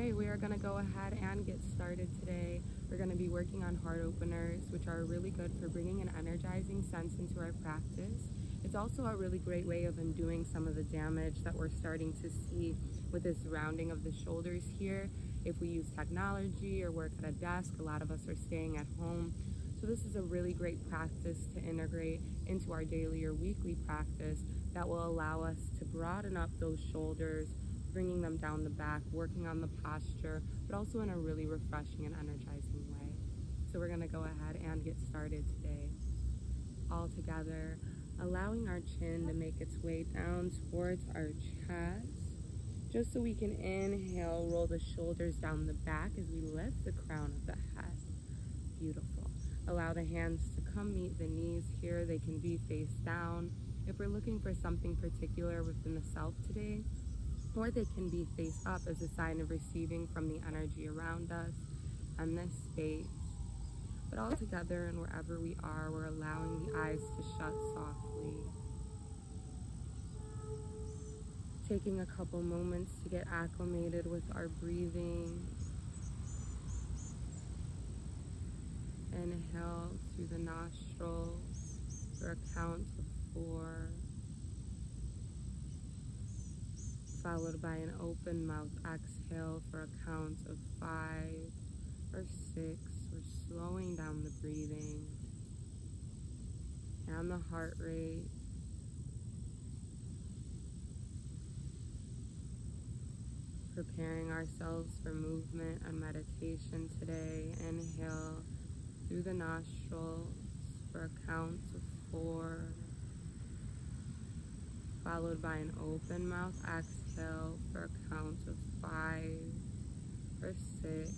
Okay, we are going to go ahead and get started today. We're going to be working on heart openers, which are really good for bringing an energizing sense into our practice. It's also a really great way of undoing some of the damage that we're starting to see with this rounding of the shoulders here. If we use technology or work at a desk, a lot of us are staying at home. So this is a really great practice to integrate into our daily or weekly practice that will allow us to broaden up those shoulders, bringing them down the back, working on the posture, but also in a really refreshing and energizing way. So we're gonna go ahead and get started today. All together, allowing our chin to make its way down towards our chest, just so we can inhale, roll the shoulders down the back as we lift the crown of the head. Beautiful. Allow the hands to come meet the knees here. They can be face down if we're looking for something particular within the self today, or they can be face up as a sign of receiving from the energy around us and this space. But all together and wherever we are, we're allowing the eyes to shut softly. Taking a couple moments to get acclimated with our breathing. Inhale through the nostrils for a count of 4. Followed by an open mouth exhale for a count of 5 or 6. We're slowing down the breathing and the heart rate. Preparing ourselves for movement and meditation today. Inhale through the nostrils for a count of 4. Followed by an open mouth exhale for a count of 5 or 6,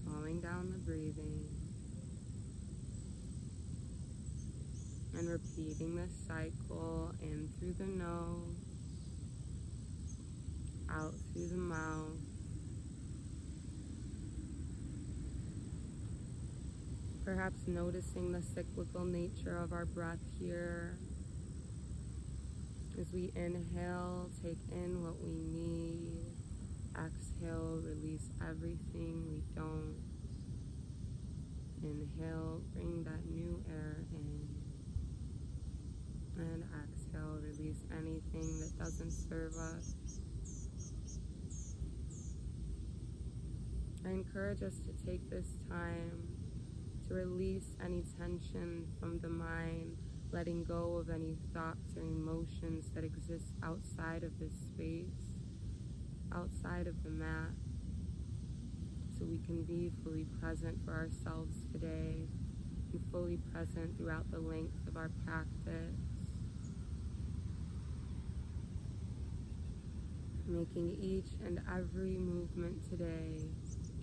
slowing down the breathing, and repeating this cycle in through the nose, out through the mouth. Perhaps noticing the cyclical nature of our breath here. As we inhale, take in what we need. Exhale, release everything we don't. Inhale, bring that new air in. And exhale, release anything that doesn't serve us. I encourage us to take this time to release any tension from the mind, letting go of any thoughts or emotions that exist outside of this space, outside of the mat, so we can be fully present for ourselves today and fully present throughout the length of our practice. Making each and every movement today,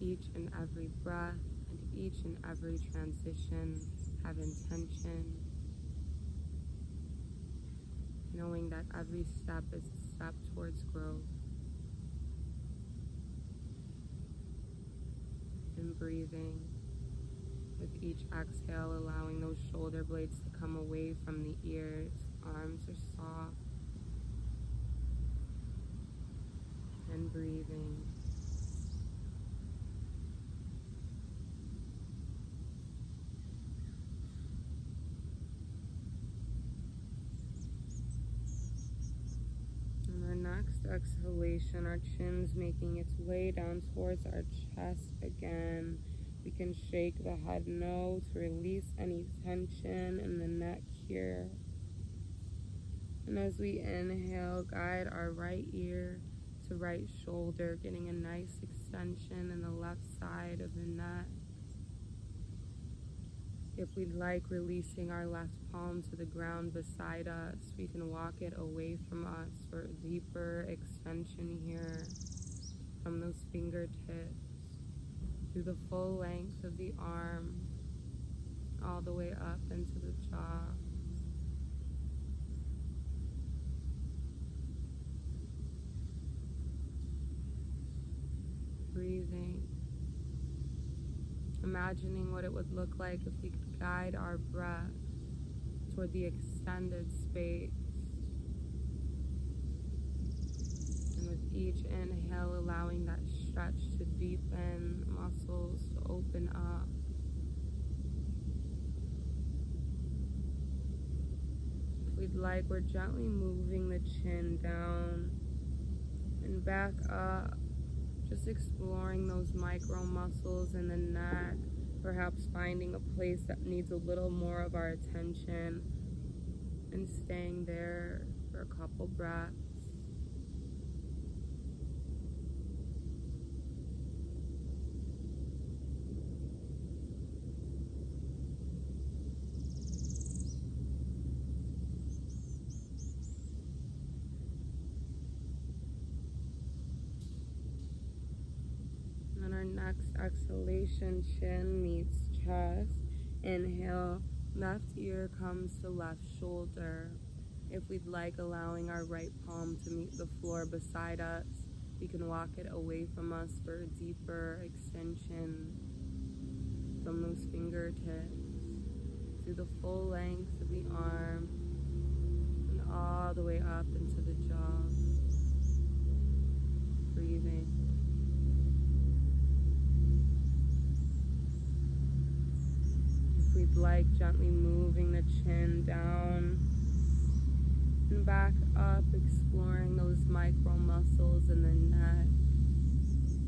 each and every breath, and each and every transition have intention. Knowing that every step is a step towards growth. And breathing. With each exhale, allowing those shoulder blades to come away from the ears. Arms are soft. And breathing. Next exhalation, our chin's making its way down towards our chest again. We can shake the head no to release any tension in the neck here. And as we inhale, guide our right ear to right shoulder, getting a nice extension in the left side of the neck. If we'd like, releasing our left palm to the ground beside us, we can walk it away from us for a deeper extension here from those fingertips through the full length of the arm, all the way up into the jaw. Breathing. Imagining what it would look like if we could guide our breath toward the extended space. And with each inhale, allowing that stretch to deepen, muscles to open up. If we'd like, we're gently moving the chin down and back up, just exploring those micro muscles in the neck, perhaps finding a place that needs a little more of our attention and staying there for a couple breaths. On our next exhalation, chin meets chest. Inhale, left ear comes to left shoulder. If we'd like, allowing our right palm to meet the floor beside us, we can walk it away from us for a deeper extension from those fingertips through the full length of the arm and all the way up into the jaw. Breathing. If we'd like, gently moving the chin down and back up, exploring those micro muscles in the neck,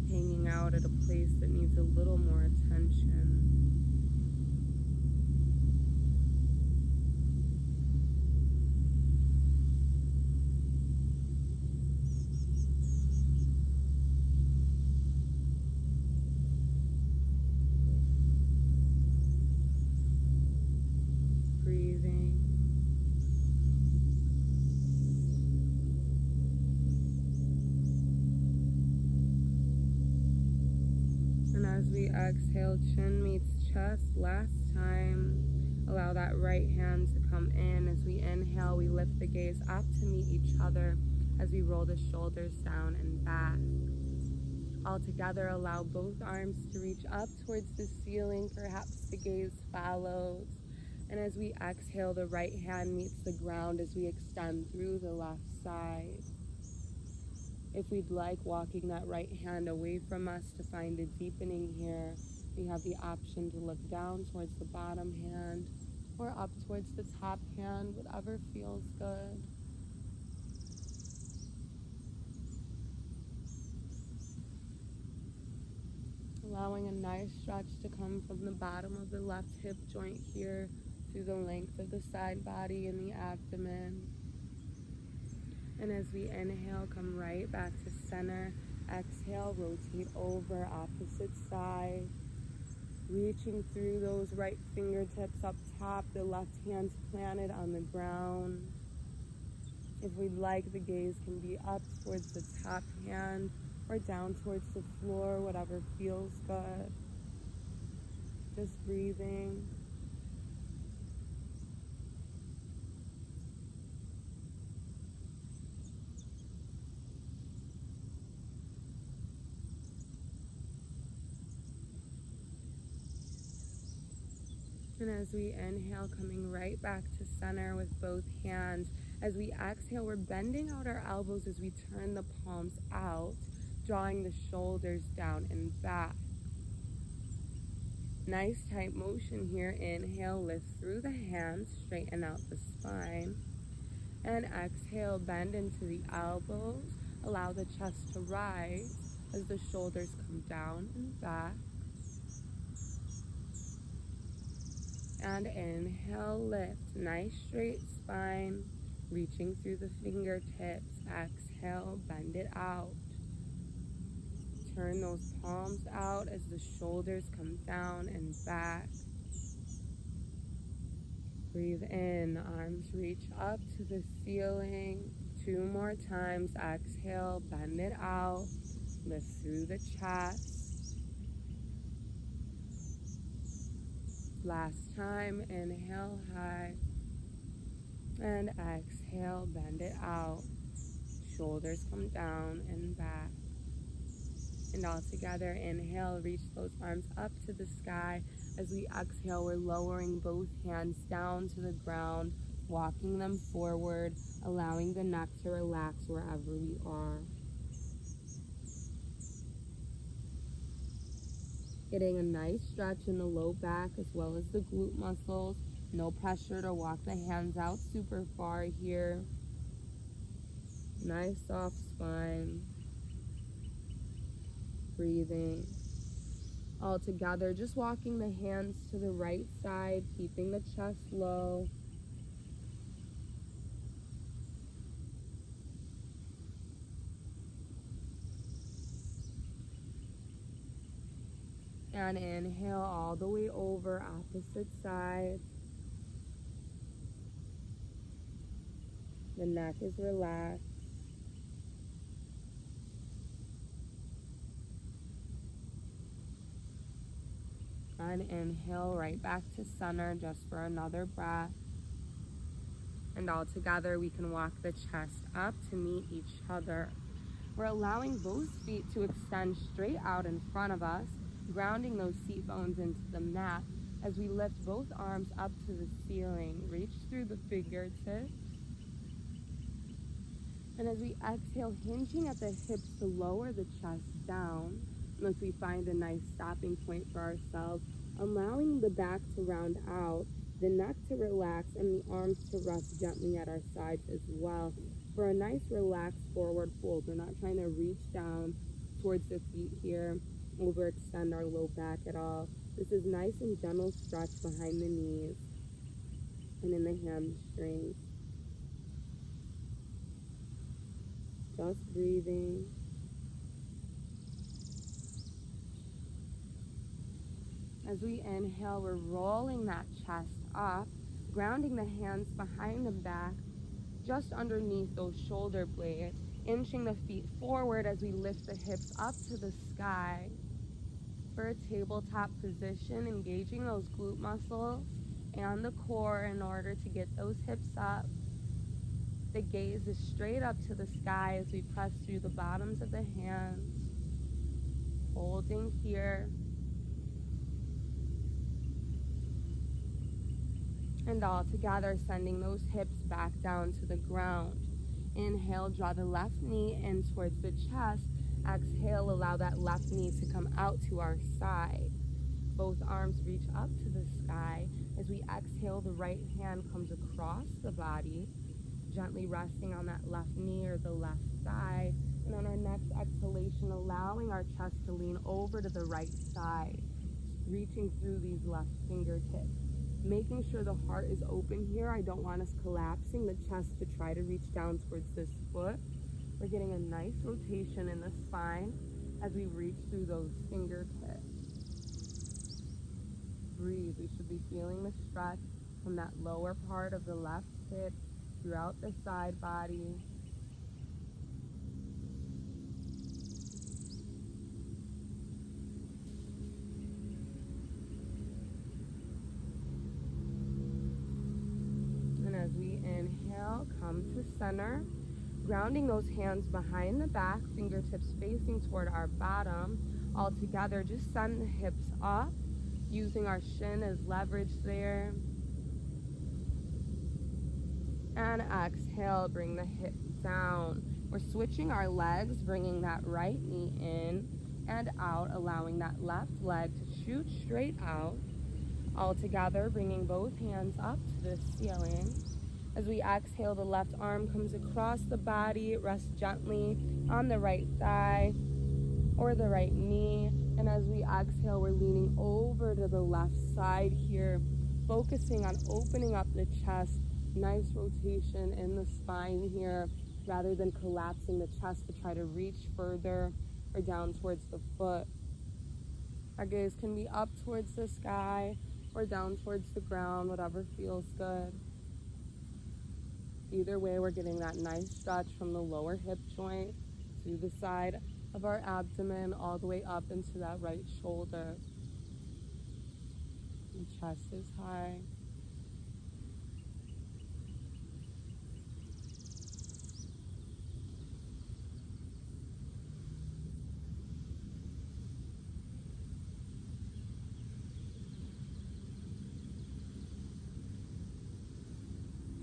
hanging out at a place that needs a little more attention. Breathing. And as we exhale, chin meets chest. Last time, allow that right hand to come in. As we inhale, we lift the gaze up to meet each other as we roll the shoulders down and back. All together, allow both arms to reach up towards the ceiling. Perhaps the gaze follows. And as we exhale, the right hand meets the ground as we extend through the left side. If we'd like, walking that right hand away from us to find a deepening here, we have the option to look down towards the bottom hand or up towards the top hand, whatever feels good. Allowing a nice stretch to come from the bottom of the left hip joint here through the length of the side body and the abdomen. And as we inhale, come right back to center. Exhale, rotate over, opposite side. Reaching through those right fingertips up top, the left hand's planted on the ground. If we'd like, the gaze can be up towards the top hand or down towards the floor, whatever feels good. Just breathing. And as we inhale, coming right back to center with both hands. As we exhale, we're bending out our elbows as we turn the palms out, drawing the shoulders down and back. Nice tight motion here. Inhale, lift through the hands, straighten out the spine. And exhale, bend into the elbows. Allow the chest to rise as the shoulders come down and back. And inhale, lift, nice straight spine, reaching through the fingertips. Exhale, bend it out. Turn those palms out as the shoulders come down and back. Breathe in, arms reach up to the ceiling. 2 more times. Exhale, bend it out, lift through the chest. Last time, inhale high, and exhale, bend it out. Shoulders come down and back. And all together, inhale, reach those arms up to the sky. As we exhale, we're lowering both hands down to the ground, walking them forward, allowing the neck to relax wherever we are. Getting a nice stretch in the low back as well as the glute muscles. No pressure to walk the hands out super far here. Nice soft spine. Breathing. All together, just walking the hands to the right side, keeping the chest low. And inhale all the way over, opposite side. The neck is relaxed. And inhale right back to center just for another breath. And all together we can walk the chest up to meet each other. We're allowing both feet to extend straight out in front of us, grounding those seat bones into the mat as we lift both arms up to the ceiling. Reach through the fingertips. And as we exhale, hinging at the hips to lower the chest down, unless we find a nice stopping point for ourselves, allowing the back to round out, the neck to relax, and the arms to rest gently at our sides as well for a nice relaxed forward fold. We're not trying to reach down towards the feet here, overextend our low back at all. This is nice and gentle stretch behind the knees and in the hamstrings. Just breathing. As we inhale, we're rolling that chest up, grounding the hands behind the back, just underneath those shoulder blades, inching the feet forward as we lift the hips up to the sky for a tabletop position, engaging those glute muscles and the core in order to get those hips up. The gaze is straight up to the sky as we press through the bottoms of the hands, holding here. And all together, sending those hips back down to the ground. Inhale, draw the left knee in towards the chest. Exhale, allow that left knee to come out to our side. Both arms reach up to the sky. As we exhale, the right hand comes across the body, gently resting on that left knee or the left side. And on our next exhalation, allowing our chest to lean over to the right side, reaching through these left fingertips. Making sure the heart is open here. I don't want us collapsing the chest to try to reach down towards this foot. We're getting a nice rotation in the spine as we reach through those fingertips. Breathe. We should be feeling the stretch from that lower part of the left hip throughout the side body. And as we inhale, come to center, grounding those hands behind the back, fingertips facing toward our bottom. All together, just send the hips up, using our shin as leverage there. And exhale, bring the hips down. We're switching our legs, bringing that right knee in and out, allowing that left leg to shoot straight out. All together, bringing both hands up to the ceiling. As we exhale, the left arm comes across the body, rests gently on the right thigh or the right knee. And as we exhale, we're leaning over to the left side here, focusing on opening up the chest. Nice rotation in the spine here, rather than collapsing the chest to try to reach further or down towards the foot. Our gaze can be up towards the sky or down towards the ground, whatever feels good. Either way, we're getting that nice stretch from the lower hip joint through the side of our abdomen all the way up into that right shoulder. The chest is high.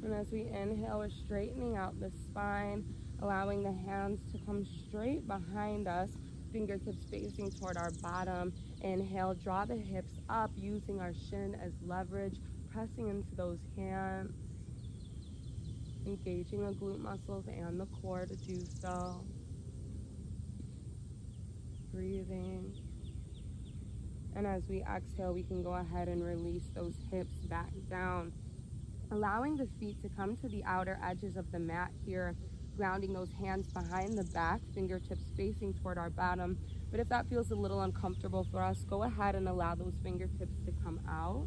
And as we inhale, we're straightening out the spine, allowing the hands to come straight behind us, fingertips facing toward our bottom. Inhale, draw the hips up using our shin as leverage, pressing into those hands, engaging the glute muscles and the core to do so. Breathing. And as we exhale, we can go ahead and release those hips back down, allowing the feet to come to the outer edges of the mat here, grounding those hands behind the back, fingertips facing toward our bottom. But if that feels a little uncomfortable for us, go ahead and allow those fingertips to come out.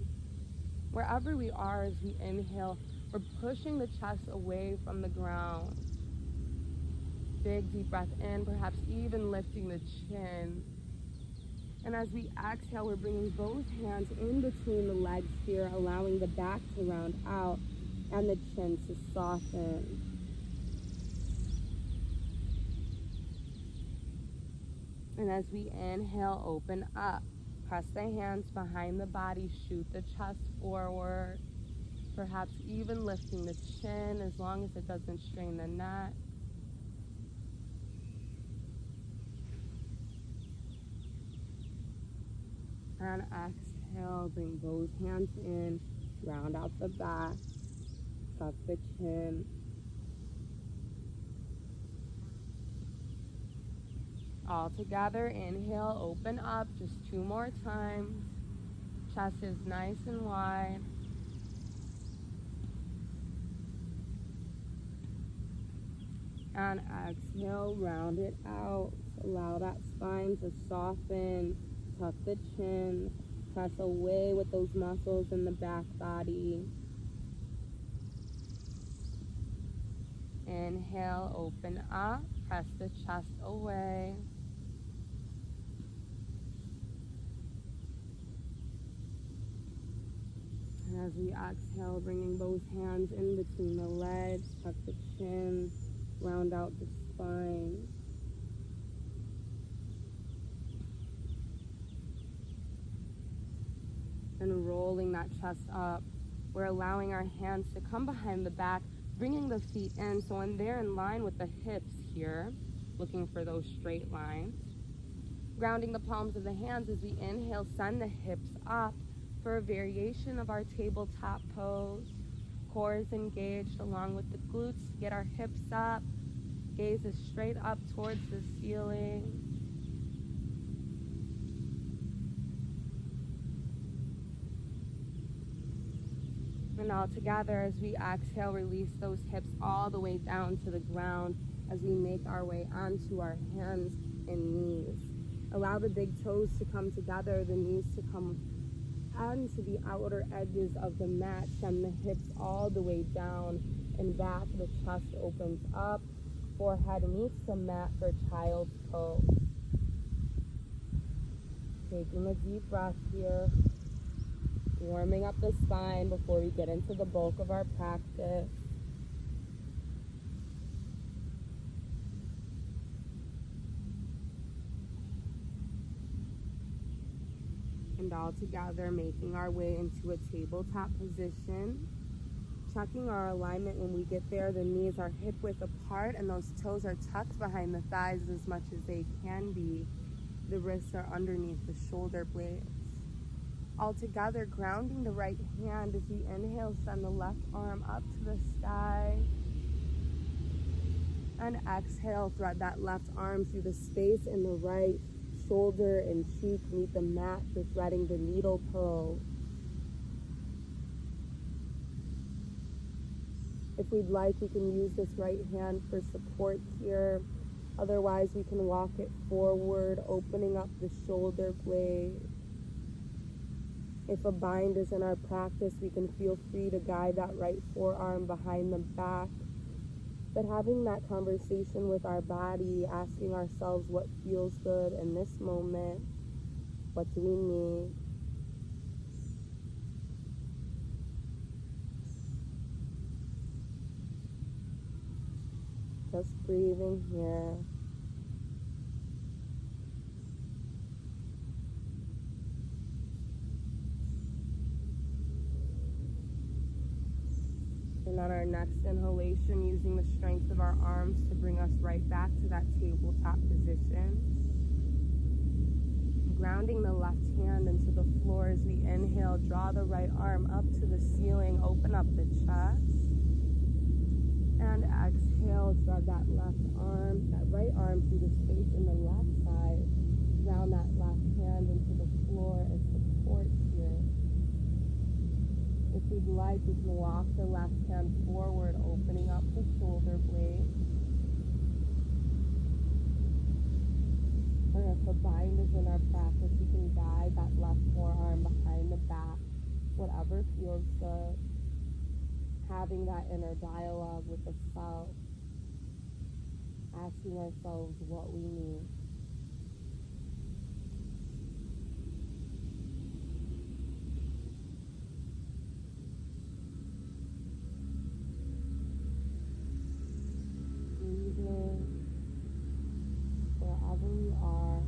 Wherever we are as we inhale, we're pushing the chest away from the ground. Big deep breath in, perhaps even lifting the chin. And as we exhale, we're bringing both hands in between the legs here, allowing the back to round out and the chin to soften. And as we inhale, open up. Press the hands behind the body, shoot the chest forward. Perhaps even lifting the chin as long as it doesn't strain the neck. And exhale, bring both hands in, round out the back, tuck the chin. All together, inhale, open up, just 2 more times. Chest is nice and wide. And exhale, round it out. Allow that spine to soften. Tuck the chin. Press away with those muscles in the back body. Inhale, open up. Press the chest away. And as we exhale, bringing both hands in between the legs, tuck the chin, round out the spine. And rolling that chest up, we're allowing our hands to come behind the back, bringing the feet in. So when they're in line with the hips here, looking for those straight lines. Grounding the palms of the hands as we inhale, send the hips up for a variation of our tabletop pose. Core is engaged along with the glutes to get our hips up. Gaze is straight up towards the ceiling. And all together as we exhale, release those hips all the way down to the ground as we make our way onto our hands and knees. Allow the big toes to come together, the knees to come onto the outer edges of the mat. Send the hips all the way down and back. The chest opens up. Forehead meets the mat for child's pose. Taking a deep breath here. Warming up the spine before we get into the bulk of our practice. And all together, making our way into a tabletop position. Checking our alignment when we get there. The knees are hip width apart and those toes are tucked behind the thighs as much as they can be. The wrists are underneath the shoulder blades. All together, grounding the right hand as we inhale, send the left arm up to the sky. And exhale, thread that left arm through the space in the right shoulder and cheek. Meet the mat for threading the needle pose. If we'd like, we can use this right hand for support here. Otherwise, we can walk it forward, opening up the shoulder blade. If a bind is in our practice, we can feel free to guide that right forearm behind the back. But having that conversation with our body, asking ourselves what feels good in this moment, what do we need? Just breathing here. And on our next inhalation, using the strength of our arms to bring us right back to that tabletop position. Grounding the left hand into the floor as we inhale, draw the right arm up to the ceiling, open up the chest. And exhale, drag that right arm through the space in the left side. Ground that left hand into the floor as support here. If we'd like, we can walk the left hand forward, opening up the shoulder blade. Or if a bind is in our practice, we can guide that left forearm behind the back, whatever feels good. Having that inner dialogue with the self, asking ourselves what we need. Breathing wherever we are.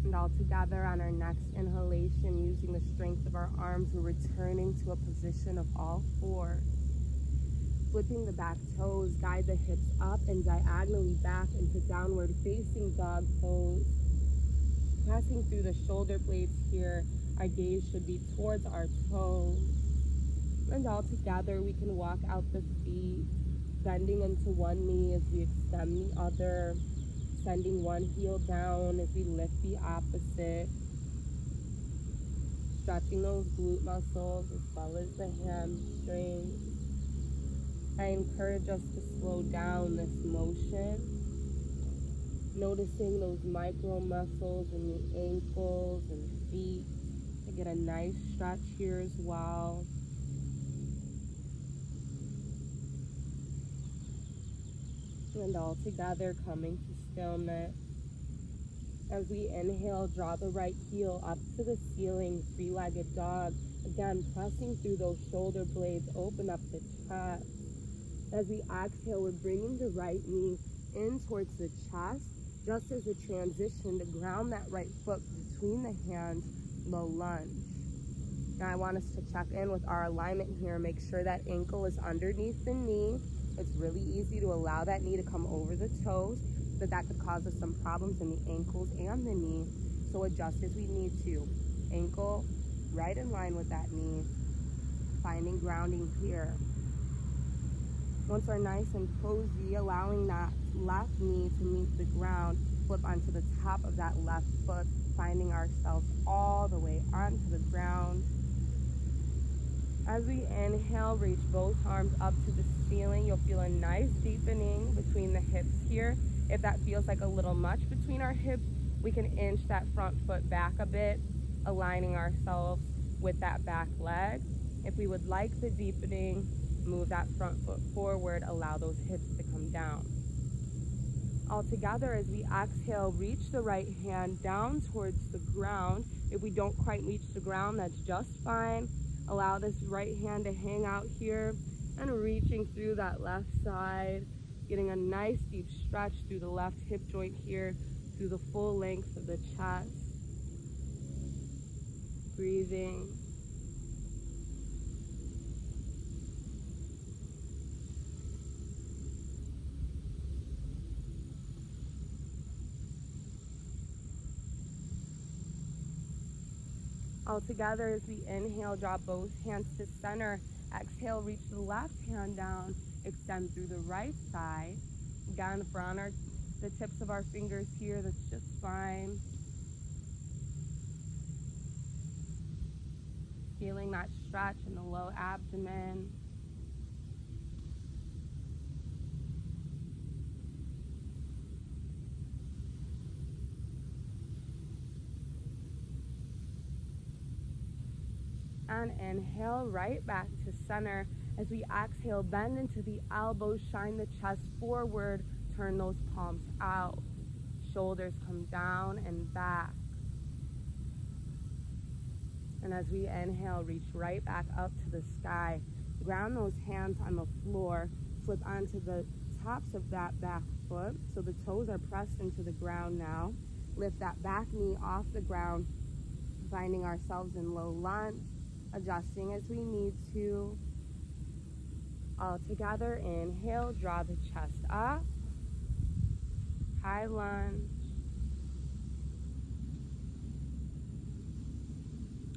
And all together on our next inhalation, using the strength of our arms, we're returning to a position of all four. Flipping the back toes, guide the hips up and diagonally back into downward facing dog pose. Passing through the shoulder blades here, our gaze should be towards our toes. And all together, we can walk out the feet, bending into one knee as we extend the other. Sending one heel down as we lift the opposite. Stretching those glute muscles as well as the hamstrings. I encourage us to slow down this motion. Noticing those micro muscles in the ankles and feet. To get a nice stretch here as well. And all together, coming to stillness. As we inhale, draw the right heel up to the ceiling, three-legged dog. Again, pressing through those shoulder blades, open up the chest. As we exhale, we're bringing the right knee in towards the chest, just as a transition to ground that right foot between the hands, low lunge. Now I want us to check in with our alignment here, make sure that ankle is underneath the knee. It's really easy to allow that knee to come over the toes, but that could cause us some problems in the ankles and the knee. So adjust as we need to. Ankle right in line with that knee, finding grounding here. Once we're nice and cozy, allowing that left knee to meet the ground, flip onto the top of that left foot, finding ourselves all the way onto the ground. As we inhale, reach both arms up to the ceiling. You'll feel a nice deepening between the hips here. If that feels like a little much between our hips, we can inch that front foot back a bit, aligning ourselves with that back leg. If we would like the deepening, move that front foot forward, allow those hips to come down. All together, as we exhale, reach the right hand down towards the ground. If we don't quite reach the ground, that's just fine. Allow this right hand to hang out here and reaching through that left side, getting a nice deep stretch through the left hip joint here, through the full length of the chest. Breathing. All together, as we inhale, drop both hands to center. Exhale, reach the left hand down, extend through the right side. Again, if we're on the tips of our fingers here, that's just fine. Feeling that stretch in the low abdomen. And inhale, right back to center. As we exhale, bend into the elbows, shine the chest forward, turn those palms out. Shoulders come down and back. And as we inhale, reach right back up to the sky. Ground those hands on the floor. Flip onto the tops of that back foot, so the toes are pressed into the ground now. Lift that back knee off the ground. finding ourselves in low lunge, adjusting as we need to. All together, inhale, draw the chest up, high lunge,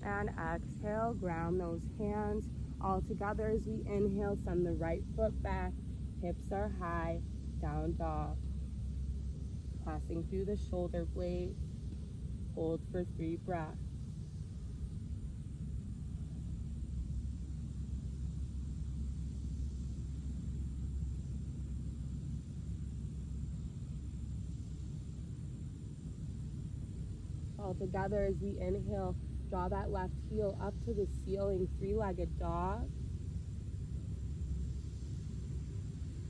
and exhale, ground those hands. All together as we inhale, send the right foot back, hips are high, down dog. Passing through the shoulder blades, hold for 3 breaths. All together as we inhale, draw that left heel up to the ceiling, 3-legged dog.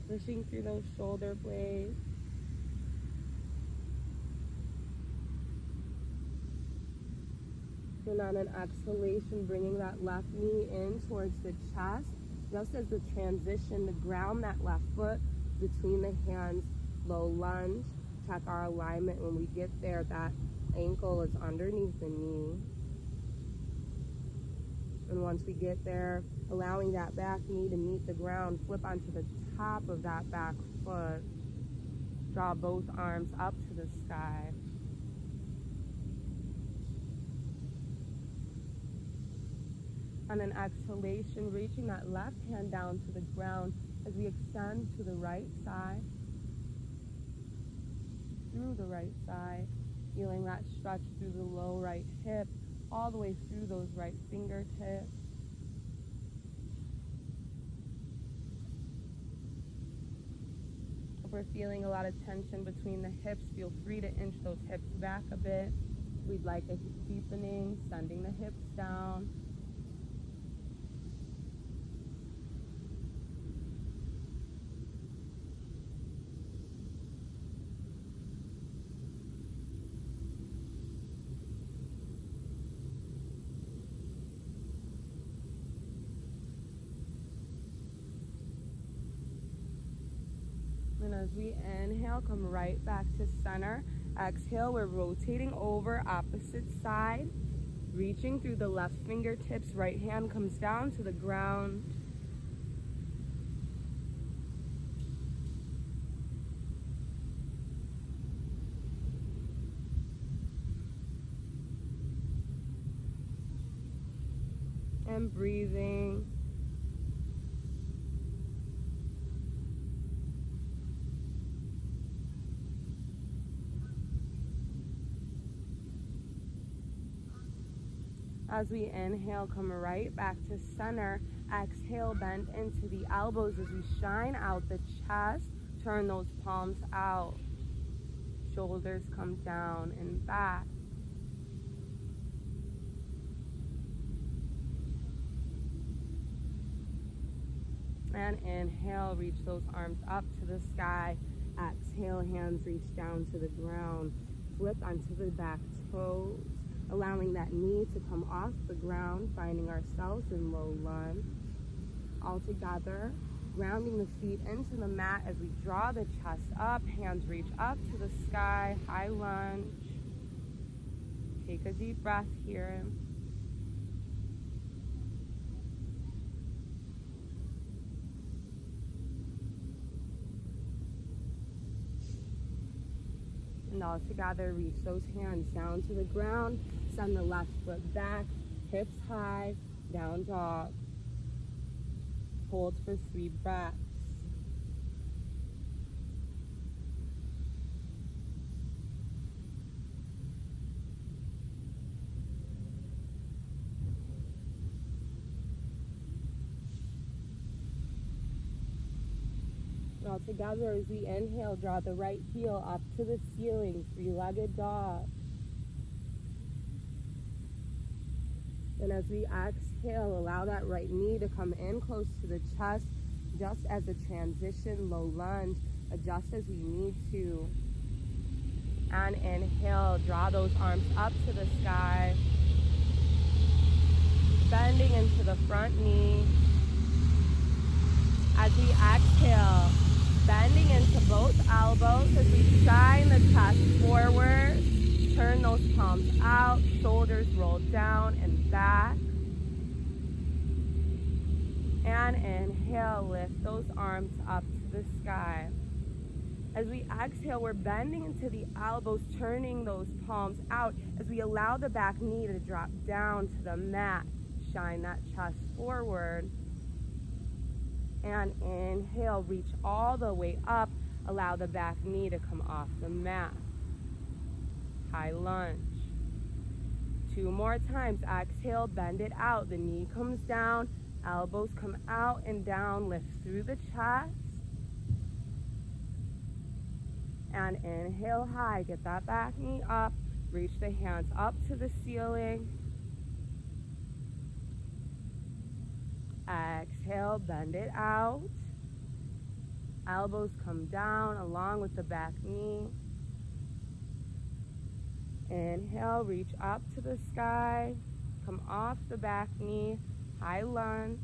Pushing through those shoulder blades. And on an exhalation, bringing that left knee in towards the chest. Just as the transition to ground that left foot between the hands, low lunge. Check our alignment when we get there. That ankle is underneath the knee. And once we get there, allowing that back knee to meet the ground, flip onto the top of that back foot. Draw both arms up to the sky. On an exhalation, reaching that left hand down to the ground as we extend to the right side, through the right side, feeling that stretch through the low right hip, all the way through those right fingertips. If we're feeling a lot of tension between the hips, feel free to inch those hips back a bit. We'd like a deepening, sending the hips down. And as we inhale, come right back to center. Exhale, we're rotating over opposite side, reaching through the left fingertips. Right hand comes down to the ground. And breathing. As we inhale, come right back to center. Exhale, bend into the elbows as we shine out the chest. Turn those palms out. Shoulders come down and back. And inhale, reach those arms up to the sky. Exhale, hands reach down to the ground. Flip onto the back toes, allowing that knee to come off the ground, finding ourselves in low lunge. All together, grounding the feet into the mat as we draw the chest up, hands reach up to the sky, high lunge. Take a deep breath here. And all together, reach those hands down to the ground. Send the left foot back, hips high, down dog. Hold for 3 breaths. All together as we inhale, draw the right heel up to the ceiling, 3-legged dog. And as we exhale, allow that right knee to come in close to the chest, just as a transition, low lunge, adjust as we need to. And inhale, draw those arms up to the sky, bending into the front knee. As we exhale, bending into both elbows as we shine the chest forward, Turn those palms out, shoulders roll down and back. And inhale, lift those arms up to the sky. As we exhale, we're bending into the elbows, turning those palms out as we allow the back knee to drop down to the mat. Shine that chest forward. And inhale, reach all the way up. Allow the back knee to come off the mat. High lunge. 2 more times. Exhale, bend it out. The knee comes down. Elbows come out and down. Lift through the chest. And inhale high. Get that back knee up. Reach the hands up to the ceiling. Exhale, bend it out. Elbows come down along with the back knee. Inhale, reach up to the sky. Come off the back knee. High lunge.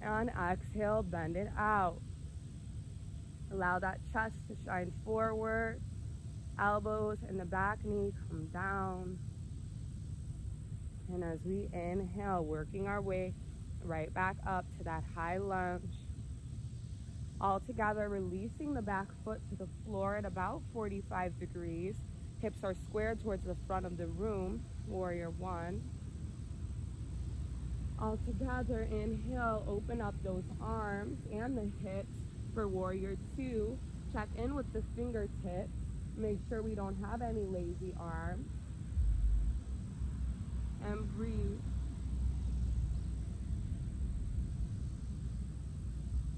And exhale, bend it out. Allow that chest to shine forward. Elbows and the back knee come down. And as we inhale, working our way right back up to that high lunge. All together, releasing the back foot to the floor at about 45 degrees. Hips are squared towards the front of the room. Warrior 1. All together, inhale, open up those arms and the hips for Warrior 2. Check in with the fingertips. Make sure we don't have any lazy arms. And breathe.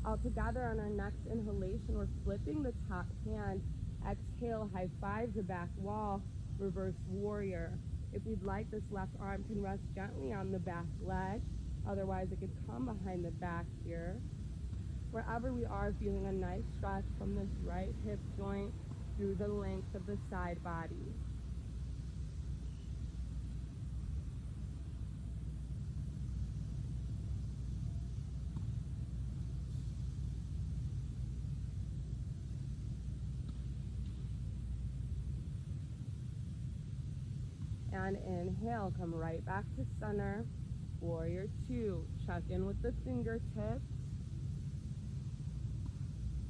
All together on our next inhalation, we're flipping the top hand. Exhale, high five the back wall, reverse warrior. If we'd like, this left arm can rest gently on the back leg. Otherwise, it could come behind the back here. Wherever we are, feeling a nice stretch from this right hip joint through the length of the side body. And inhale, come right back to center. Warrior 2, check in with the fingertips.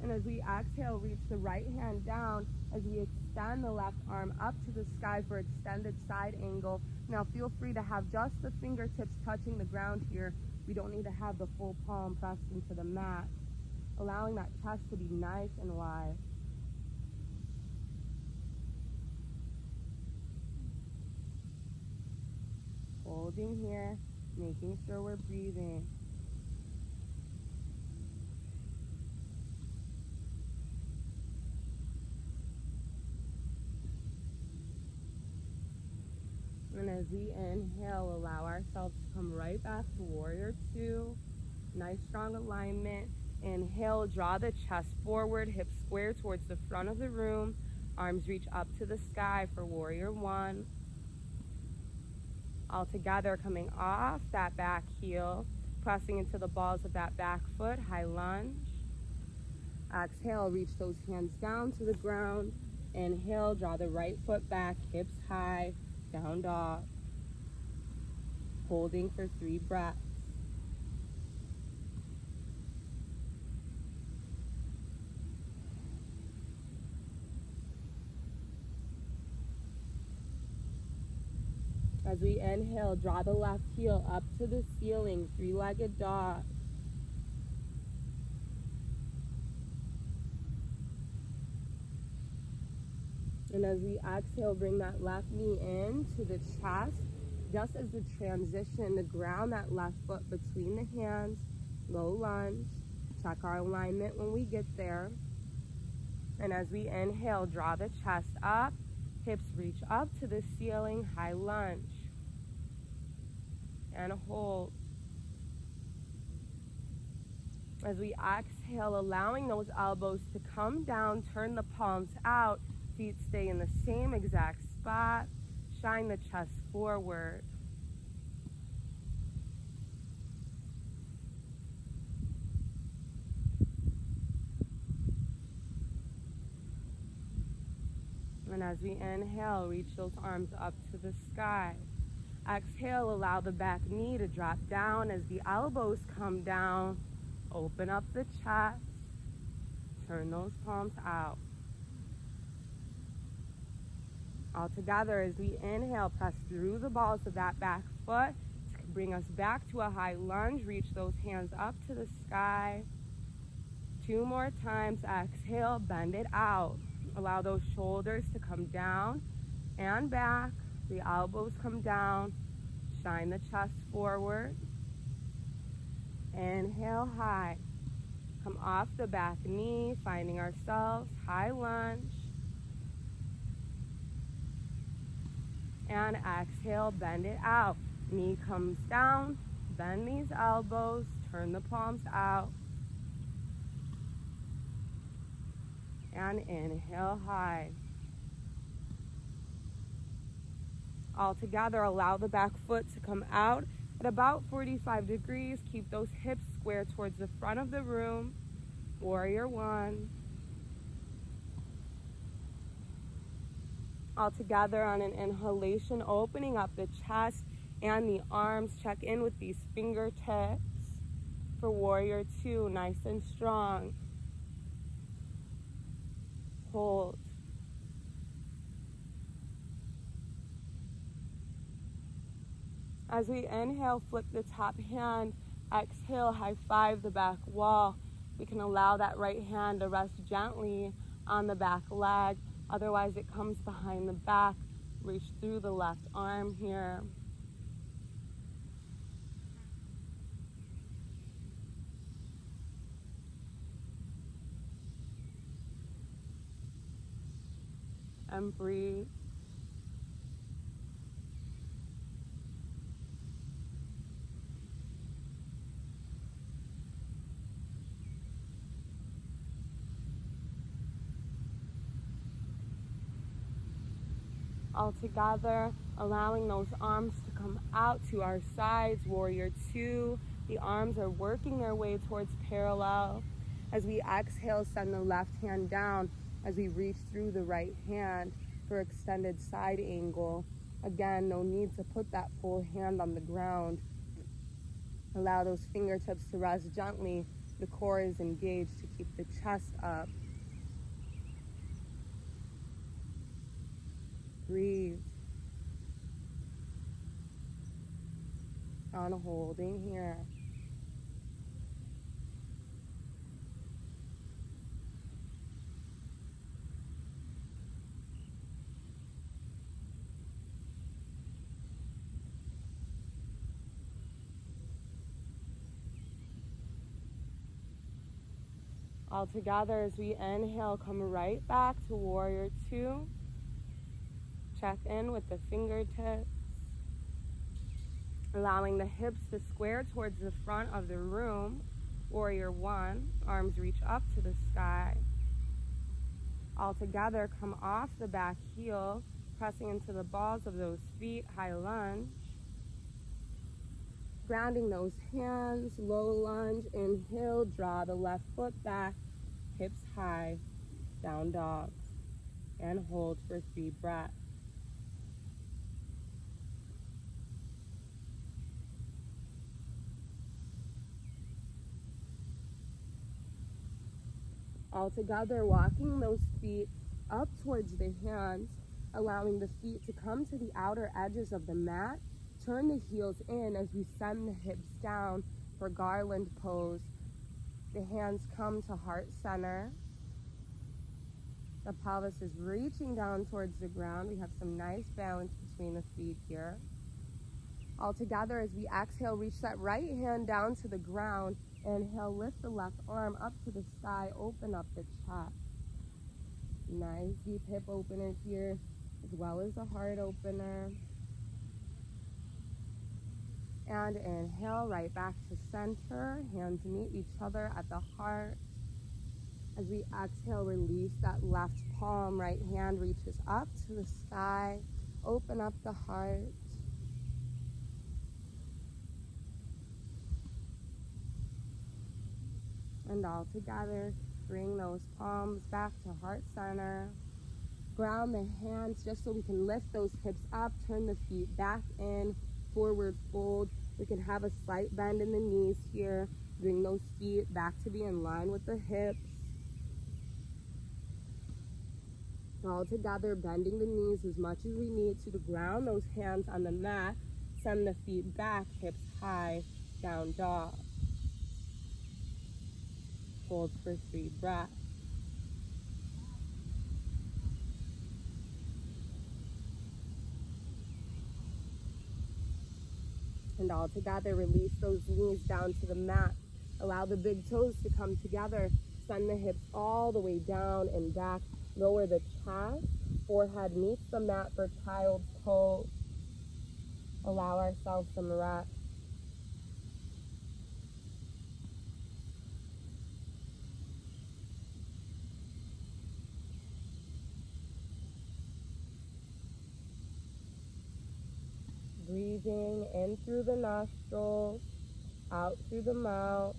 And as we exhale, reach the right hand down as we extend the left arm up to the sky for extended side angle. Now feel free to have just the fingertips touching the ground here. We don't need to have the full palm pressed into the mat. Allowing that chest to be nice and wide. Holding here, making sure we're breathing. And as we inhale, allow ourselves to come right back to Warrior 2. Nice strong alignment. Inhale, draw the chest forward, hips square towards the front of the room. Arms reach up to the sky for Warrior 1. All together, coming off that back heel, pressing into the balls of that back foot, high lunge. Exhale, reach those hands down to the ground. Inhale, draw the right foot back, hips high, down dog. Holding for 3 breaths. As we inhale, draw the left heel up to the ceiling, 3-legged dog. And as we exhale, bring that left knee in to the chest. Just as the transition to ground that left foot between the hands. Low lunge. Check our alignment when we get there. And as we inhale, draw the chest up. Hips reach up to the ceiling, high lunge. And hold. As we exhale, allowing those elbows to come down, turn the palms out, feet stay in the same exact spot, shine the chest forward. And as we inhale, reach those arms up to the sky. Exhale, allow the back knee to drop down as the elbows come down. Open up the chest. Turn those palms out. All together as we inhale, press through the balls of that back foot to bring us back to a high lunge. Reach those hands up to the sky. 2 more times. Exhale, bend it out. Allow those shoulders to come down and back. The elbows come down. Shine the chest forward. Inhale high. Come off the back knee, finding ourselves high lunge. And exhale, bend it out. Knee comes down, bend these elbows, turn the palms out. And inhale high. All together, allow the back foot to come out at about 45 degrees. Keep those hips square towards the front of the room. Warrior one. All together on an inhalation, opening up the chest and the arms. Check in with these fingertips for warrior two, nice and strong. Hold. As we inhale, flip the top hand. Exhale, high five the back wall. We can allow that right hand to rest gently on the back leg. Otherwise, it comes behind the back. Reach through the left arm here. And breathe. All together, allowing those arms to come out to our sides, warrior two. The arms are working their way towards parallel. As we exhale, send the left hand down as we reach through the right hand for extended side angle. Again, no need to put that full hand on the ground. Allow those fingertips to rest gently. The core is engaged to keep the chest up. Breathe. On holding here. All together as we inhale, come right back to warrior two. Check in with the fingertips. Allowing the hips to square towards the front of the room. Warrior one, arms reach up to the sky. All together, come off the back heel, pressing into the balls of those feet, high lunge. Grounding those hands, low lunge, inhale, draw the left foot back, hips high, down dog, and hold for 3 breaths. All together, walking those feet up towards the hands, allowing the feet to come to the outer edges of the mat. Turn the heels in as we send the hips down for garland pose. The hands come to heart center. The pelvis is reaching down towards the ground. We have some nice balance between the feet here. All together, as we exhale, reach that right hand down to the ground. Inhale, lift the left arm up to the sky, open up the chest. Nice deep hip opener here, as well as a heart opener. And inhale, right back to center. Hands meet each other at the heart. As we exhale, release that left palm. Right hand reaches up to the sky. Open up the heart. And all together, bring those palms back to heart center. ground the hands just so we can lift those hips up, turn the feet back in, forward fold. We can have a slight bend in the knees here. Bring those feet back to be in line with the hips. All together, bending the knees as much as we need to ground those hands on the mat. Send the feet back, hips high, down dog. Hold for 3 breaths. And all together, release those knees down to the mat. Allow the big toes to come together. Send the hips all the way down and back. Lower the chest. Forehead meets the mat for child's pose. Allow ourselves some rest. Breathing in through the nostrils, out through the mouth.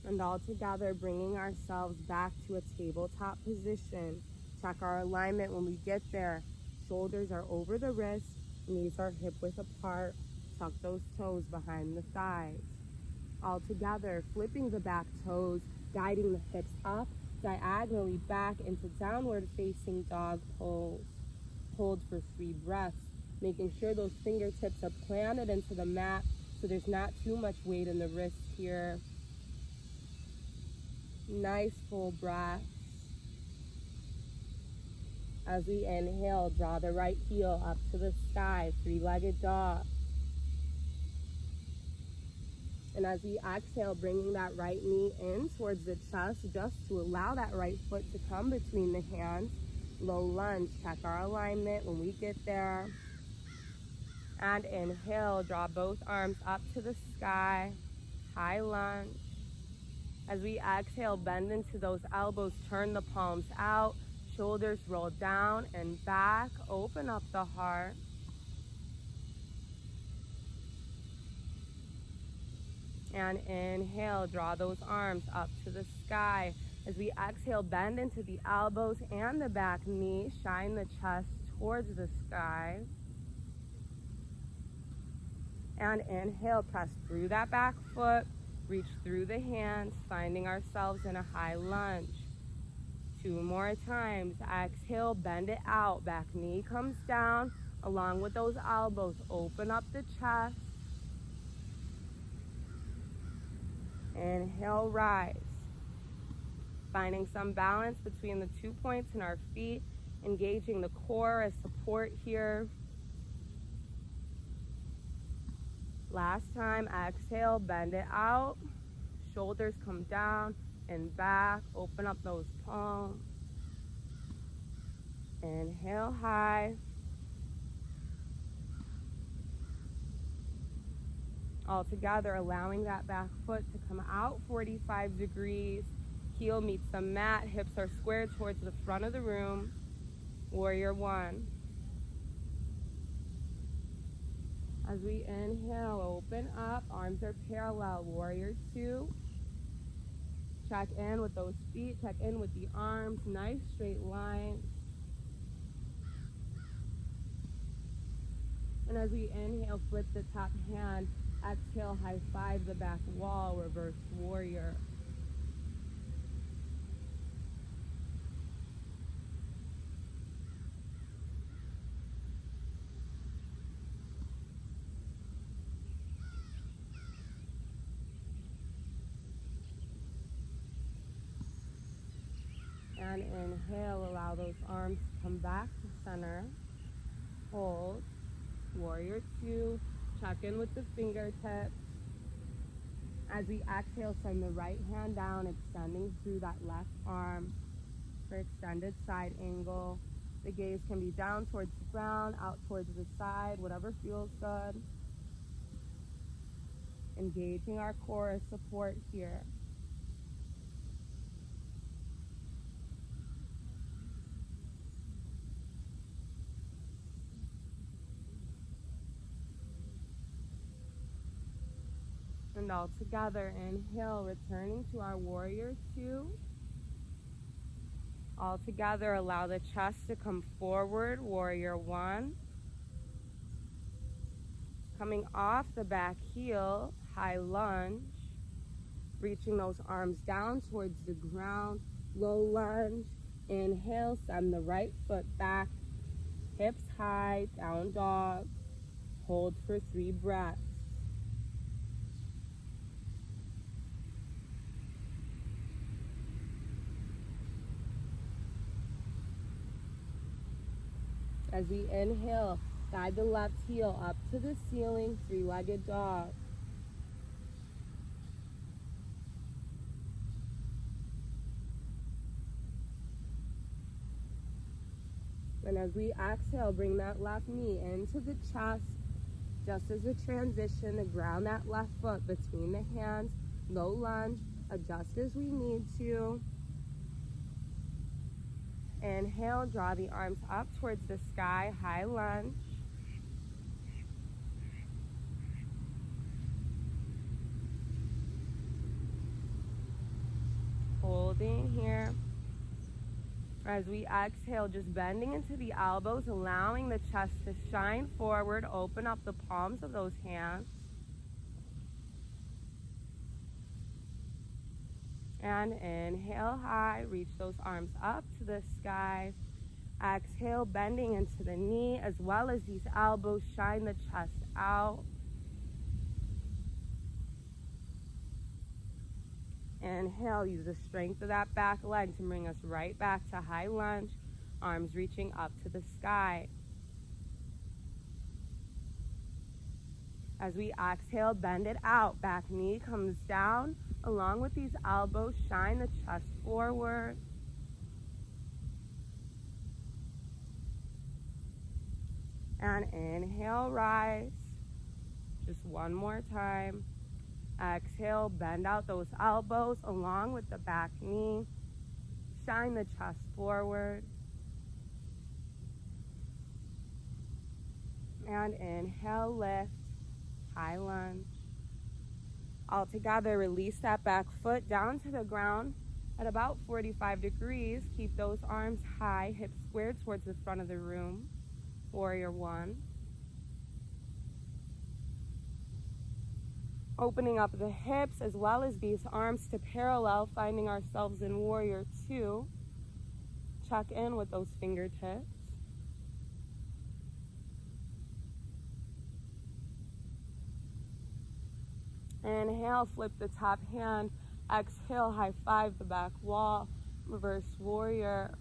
And all together, bringing ourselves back to a tabletop position. Check our alignment when we get there. Shoulders are over the wrists, knees are hip width apart. Tuck those toes behind the thighs. All together, flipping the back toes, guiding the hips up, diagonally back into downward facing dog pose. Hold for 3 breaths, making sure those fingertips are planted into the mat so there's not too much weight in the wrists here. Nice full breath. As we inhale, draw the right heel up to the sky, 3-legged dog. And as we exhale, bringing that right knee in towards the chest, just to allow that right foot to come between the hands. Low lunge, check our alignment when we get there. And inhale, draw both arms up to the sky, high lunge. As we exhale, bend into those elbows, turn the palms out, shoulders roll down and back, open up the heart. And inhale, draw those arms up to the sky. As we exhale, bend into the elbows and the back knee, shine the chest towards the sky. And inhale, press through that back foot, reach through the hands, finding ourselves in a high lunge. 2 more times. Exhale, bend it out, back knee comes down, along with those elbows, open up the chest. Inhale, rise. Finding some balance between the 2 points in our feet, engaging the core as support here. Last time, exhale, bend it out. Shoulders come down and back, open up those palms. Inhale high. All together, allowing that back foot to come out 45 degrees. Heel meets the mat, hips are squared towards the front of the room. Warrior 1. As we inhale, open up, arms are parallel. Warrior 2. Check in with those feet, check in with the arms, nice straight line. And as we inhale, flip the top hand, exhale, high five the back wall, reverse warrior. And inhale, allow those arms to come back to center. Hold. Warrior 2. Check in with the fingertips. As we exhale, send the right hand down, extending through that left arm for extended side angle. The gaze can be down towards the ground, out towards the side, whatever feels good. Engaging our core as support here. And all together, inhale, returning to our warrior two. All together, allow the chest to come forward, warrior one. Coming off the back heel, high lunge. Reaching those arms down towards the ground, low lunge. Inhale, send the right foot back, hips high, down dog. Hold for 3 breaths. As we inhale, guide the left heel up to the ceiling, 3-legged dog. And as we exhale, bring that left knee into the chest. Just as a transition to ground that left foot between the hands, low lunge, adjust as we need to. Inhale, draw the arms up towards the sky, high lunge. Holding here. As we exhale, just bending into the elbows, allowing the chest to shine forward, open up the palms of those hands. And inhale high, reach those arms up to the sky. Exhale, bending into the knee as well as these elbows, shine the chest out. Inhale, use the strength of that back leg to bring us right back to high lunge, arms reaching up to the sky. As we exhale, bend it out, back knee comes down. Along with these elbows, shine the chest forward. And inhale, rise. Just one more time. Exhale, bend out those elbows along with the back knee. Shine the chest forward. And inhale, lift, high lunge. All together, release that back foot down to the ground at about 45 degrees. Keep those arms high, hips squared towards the front of the room. Warrior one. Opening up the hips as well as these arms to parallel, finding ourselves in warrior two. Check in with those fingertips. Inhale, flip the top hand. Exhale, high five the back wall. Reverse warrior.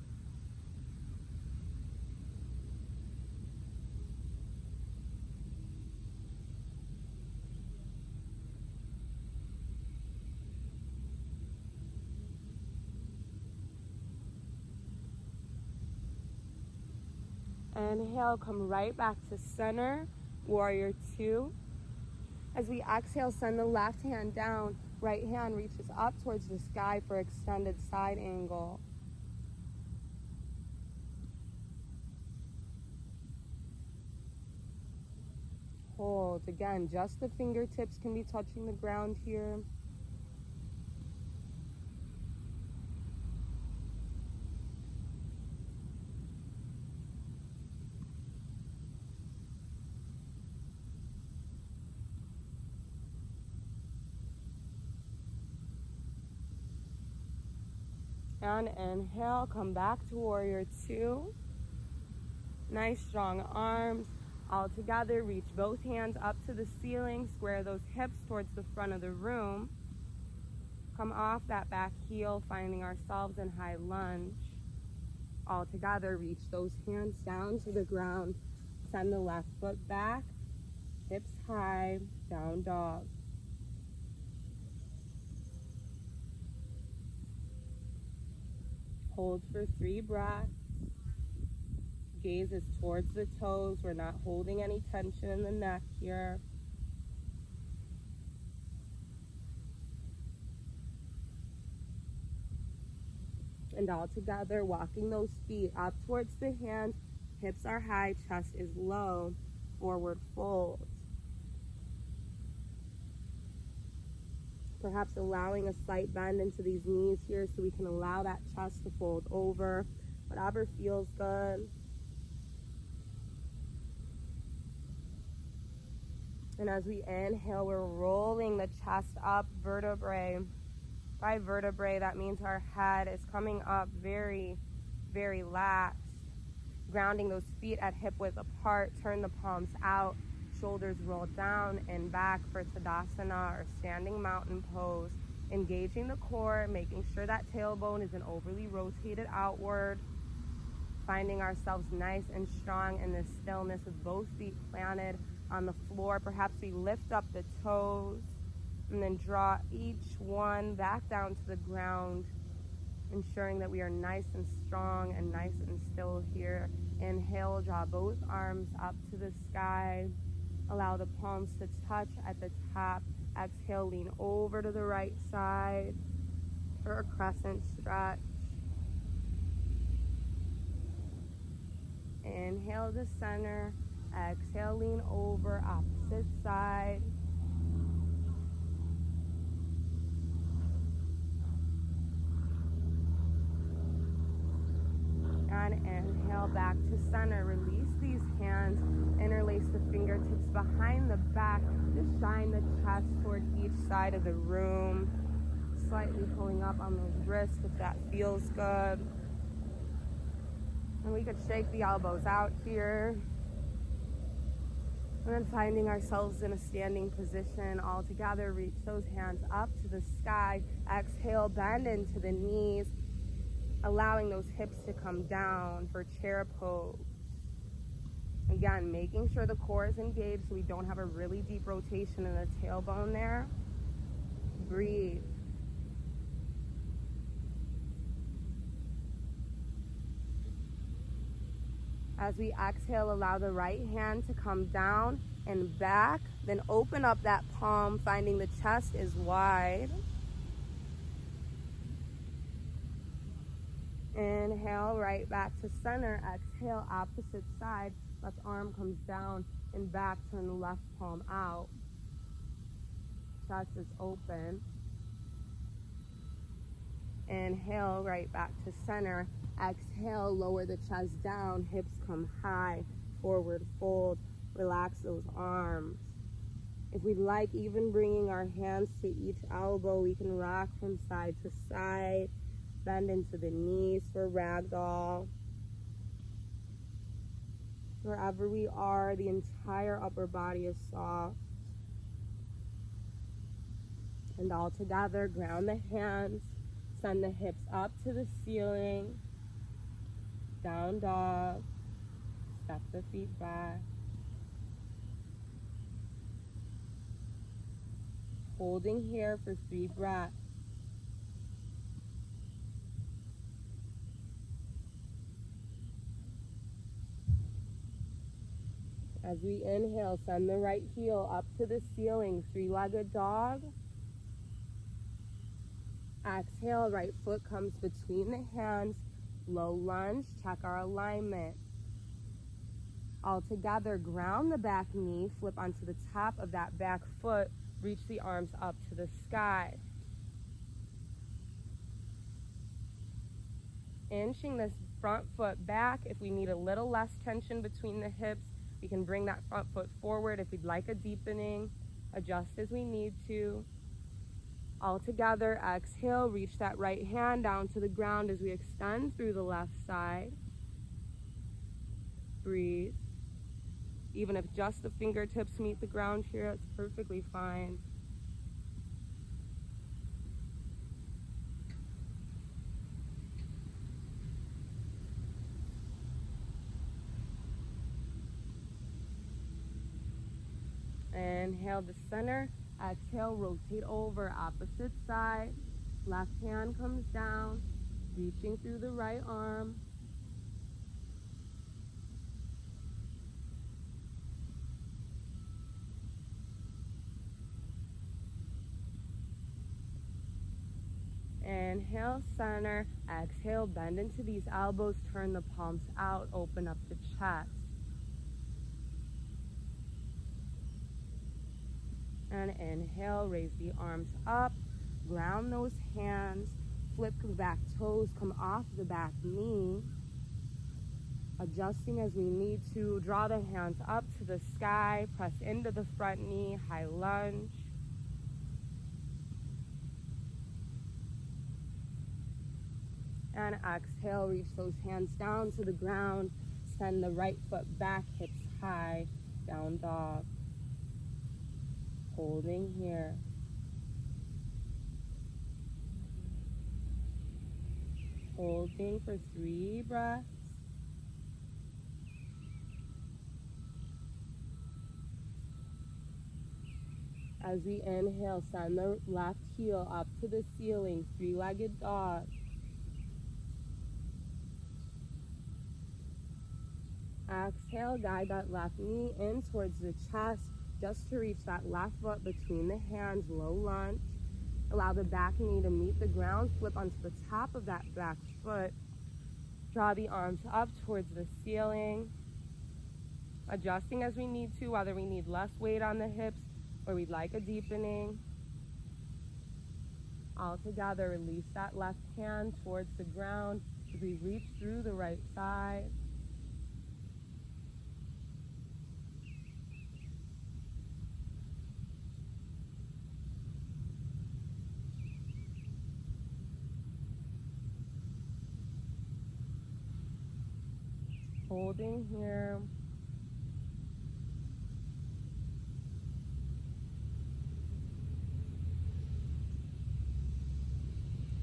Inhale, come right back to center, warrior two. As we exhale, send the left hand down, right hand reaches up towards the sky for extended side angle. Hold, again, just the fingertips can be touching the ground here. And inhale, come back to warrior two. Nice strong arms. All together, reach both hands up to the ceiling. Square those hips towards the front of the room. Come off that back heel, finding ourselves in high lunge. All together, reach those hands down to the ground. Send the left foot back. Hips high, down dog. Hold for 3 breaths. Gaze is towards the toes. We're not holding any tension in the neck here. And all together, walking those feet up towards the hands. Hips are high, chest is low. Forward fold. Perhaps allowing a slight bend into these knees here so we can allow that chest to fold over. Whatever feels good. And as we inhale, we're rolling the chest up vertebrae by vertebrae. That means our head is coming up very, very lax. Grounding those feet at hip width apart. Turn the palms out. Shoulders roll down and back for Tadasana or standing mountain pose. Engaging the core, making sure that tailbone isn't overly rotated outward. Finding ourselves nice and strong in this stillness with both feet planted on the floor. Perhaps we lift up the toes and then draw each one back down to the ground, ensuring that we are nice and strong and nice and still here. Inhale, draw both arms up to the sky. Allow the palms to touch at the top. Exhale, lean over to the right side for a crescent stretch. Inhale to center. Exhale, lean over, opposite side. And inhale back to center. Release these hands. Interlace the fingertips behind the back. Just shine the chest toward each side of the room. Slightly pulling up on those wrists if that feels good. And we could shake the elbows out here. And then finding ourselves in a standing position all together. Reach those hands up to the sky. Exhale, bend into the knees. Allowing those hips to come down for chair pose. Again, making sure the core is engaged so we don't have a really deep rotation in the tailbone there. Breathe. As we exhale, allow the right hand to come down and back. Then open up that palm, finding the chest is wide. Inhale, right back to center. Exhale, opposite side. Left arm comes down and back. Turn the left palm out. Chest is open. Inhale, right back to center. Exhale, lower the chest down. Hips come high. Forward fold. Relax those arms. If we'd like, even bringing our hands to each elbow, we can rock from side to side. Bend into the knees for ragdoll. Wherever we are, the entire upper body is soft. And all together, ground the hands. Send the hips up to the ceiling. Down dog. Step the feet back. Holding here for 3 breaths. As we inhale, send the right heel up to the ceiling, 3-legged dog. Exhale, right foot comes between the hands, low lunge, check our alignment. All together, ground the back knee, flip onto the top of that back foot, reach the arms up to the sky. Inching this front foot back. If we need a little less tension between the hips, we can bring that front foot forward. If we'd like a deepening, adjust as we need to. All together, exhale, reach that right hand down to the ground as we extend through the left side. Breathe. Even if just the fingertips meet the ground here, it's perfectly fine. Inhale to center. Exhale, rotate over, opposite side. Left hand comes down, reaching through the right arm. Inhale, center. Exhale, bend into these elbows, turn the palms out, open up the chest. And inhale, raise the arms up, Ground those hands, flip the back toes, come off the back knee. Adjusting as we need to, draw the hands up to the sky, press into the front knee, high lunge. And exhale, reach those hands down to the ground, send the right foot back, hips high, down dog. Holding here. Holding for 3 breaths. As we inhale, send the left heel up to the ceiling, 3-legged dog. Exhale, guide that left knee in towards the chest, just to reach that left foot between the hands, low lunge. Allow the back knee to meet the ground, flip onto the top of that back foot. Draw the arms up towards the ceiling. Adjusting as we need to, whether we need less weight on the hips or we'd like a deepening. All together, release that left hand towards the ground as we reach through the right side. Holding here.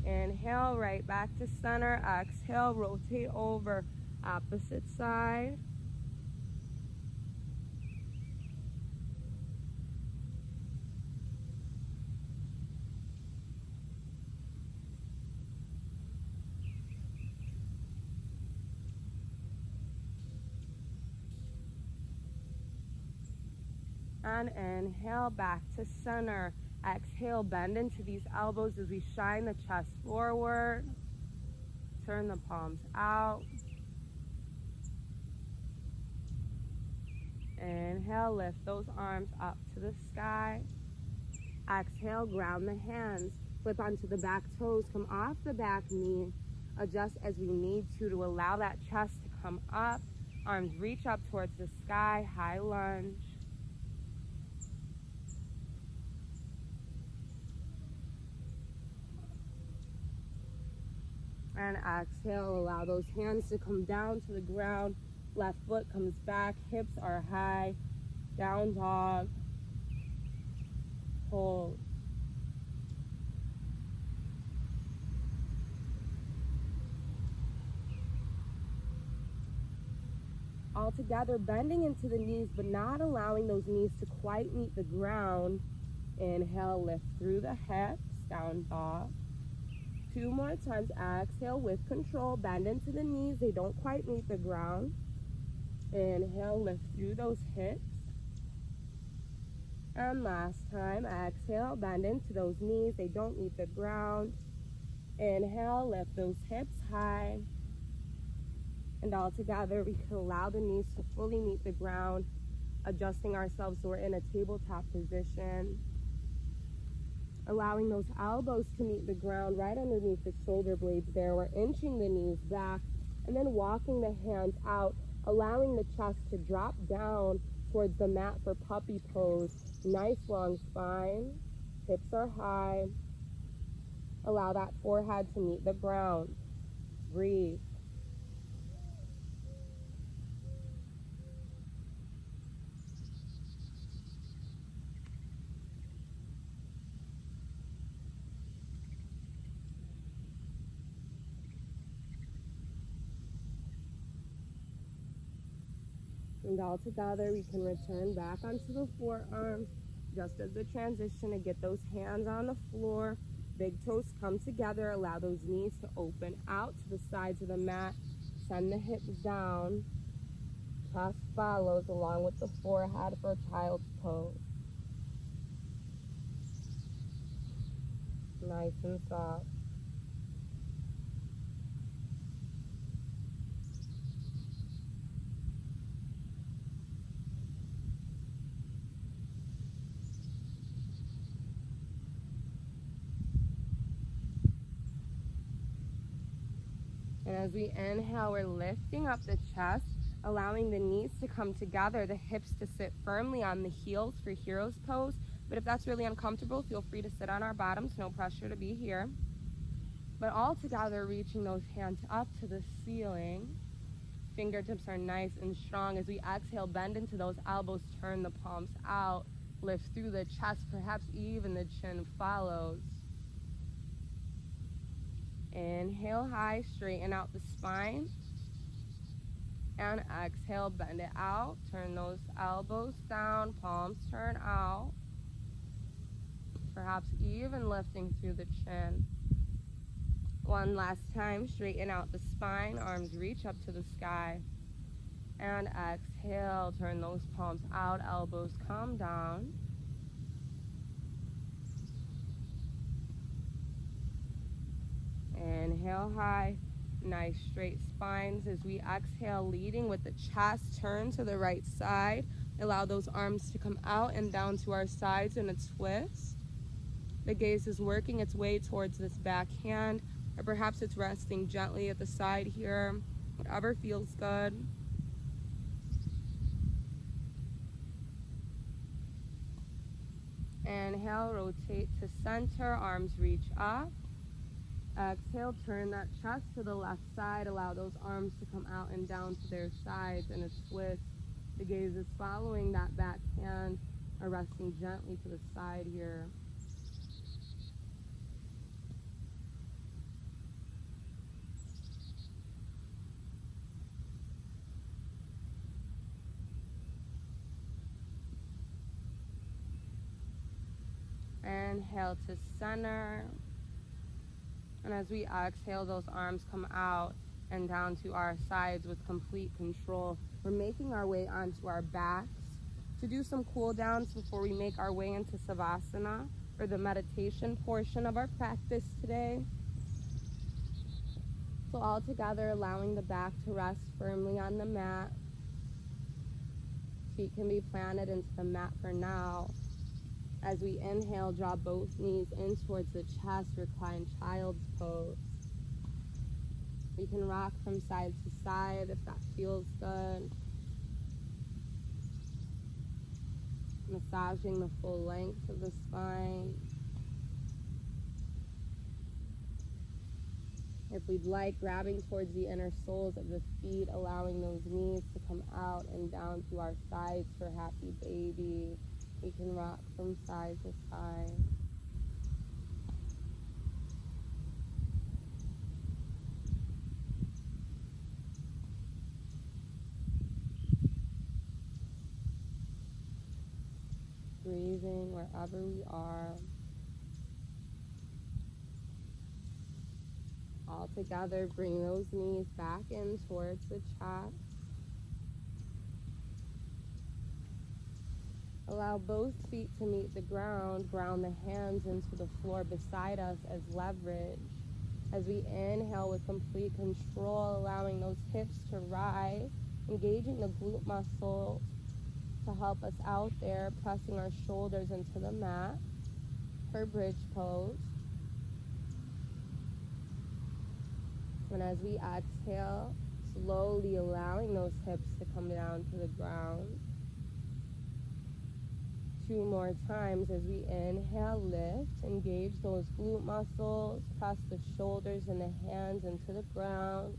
Inhale, right back to center. Exhale, rotate over, opposite side. And inhale, back to center. Exhale, bend into these elbows as we shine the chest forward. Turn the palms out. Inhale, lift those arms up to the sky. Exhale, ground the hands. Flip onto the back toes, come off the back knee. Adjust as we need to allow that chest to come up. Arms reach up towards the sky, high lunge. And exhale, allow those hands to come down to the ground. Left foot comes back, hips are high, down dog, hold. All together, bending into the knees, but not allowing those knees to quite meet the ground. Inhale, lift through the hips, down dog. 2 more times. Exhale with control, bend into the knees, they don't quite meet the ground. Inhale, lift through those hips. And last time, exhale, bend into those knees, they don't meet the ground. Inhale, lift those hips high. And all together, we can allow the knees to fully meet the ground, adjusting ourselves so we're in a tabletop position. Allowing those elbows to meet the ground right underneath the shoulder blades there. We're inching the knees back and then walking the hands out, allowing the chest to drop down towards the mat for puppy pose. Nice long spine, hips are high. Allow that forehead to meet the ground. Breathe. And all together, we can return back onto the forearms, just as the transition to get those hands on the floor. Big toes come together, allow those knees to open out to the sides of the mat. Send the hips down. Chest follows along with the forehead for child's pose. Nice and soft. as we inhale, we're lifting up the chest, allowing the knees to come together, the hips to sit firmly on the heels for hero's pose. But if that's really uncomfortable, feel free to sit on our bottoms, no pressure to be here. But all together, reaching those hands up to the ceiling. Fingertips are nice and strong. As we exhale, bend into those elbows, turn the palms out, lift through the chest, perhaps even the chin follows. Inhale high, straighten out the spine. And exhale, bend it out, turn those elbows down, palms turn out. Perhaps even lifting through the chin. One last time, straighten out the spine, arms reach up to the sky. And exhale, turn those palms out, elbows come down. Inhale high, nice straight spines. As we exhale, leading with the chest, turn to the right side. Allow those arms to come out and down to our sides in a twist. The gaze is working its way towards this back hand, or perhaps it's resting gently at the side here, whatever feels good. Inhale, rotate to center, arms reach up. Exhale, turn that chest to the left side. Allow those arms to come out and down to their sides in a twist. The gaze is following that back hand, or resting gently to the side here. Inhale to center. And as we exhale, those arms come out and down to our sides with complete control. We're making our way onto our backs to do some cool downs before we make our way into Savasana, or the meditation portion of our practice today. So all together, allowing the back to rest firmly on the mat. Feet can be planted into the mat for now. As we inhale, draw both knees in towards the chest, recline child's pose. You can rock from side to side if that feels good. Massaging the full length of the spine. If we'd like, grabbing towards the inner soles of the feet, allowing those knees to come out and down to our sides for happy baby. We can rock from side to side. Breathing wherever we are. All together, bring those knees back in towards the chest. Allow both feet to meet the ground. Ground the hands into the floor beside us as leverage. As we inhale with complete control, allowing those hips to rise, engaging the glute muscles to help us out there, pressing our shoulders into the mat for bridge pose. And as we exhale, slowly allowing those hips to come down to the ground. 2 more times. As we inhale, lift, engage those glute muscles, press the shoulders and the hands into the ground.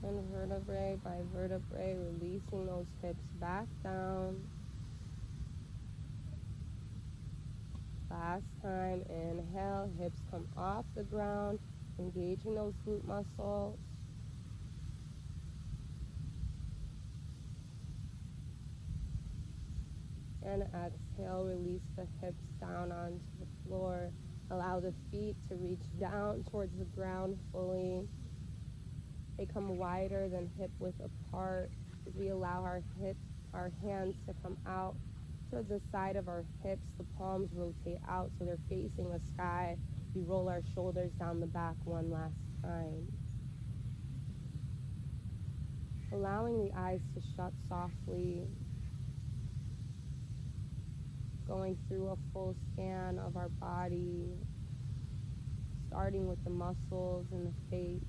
And vertebrae by vertebrae, releasing those hips back down. Last time, inhale, hips come off the ground, engaging those glute muscles. And exhale, release the hips down onto the floor. Allow the feet to reach down towards the ground fully. They come wider than hip width apart as we allow our hands to come out to the side of our hips. The palms rotate out so they're facing the sky. We roll our shoulders down the back one last time. Allowing the eyes to shut softly. going through a full scan of our body, starting with the muscles in the face.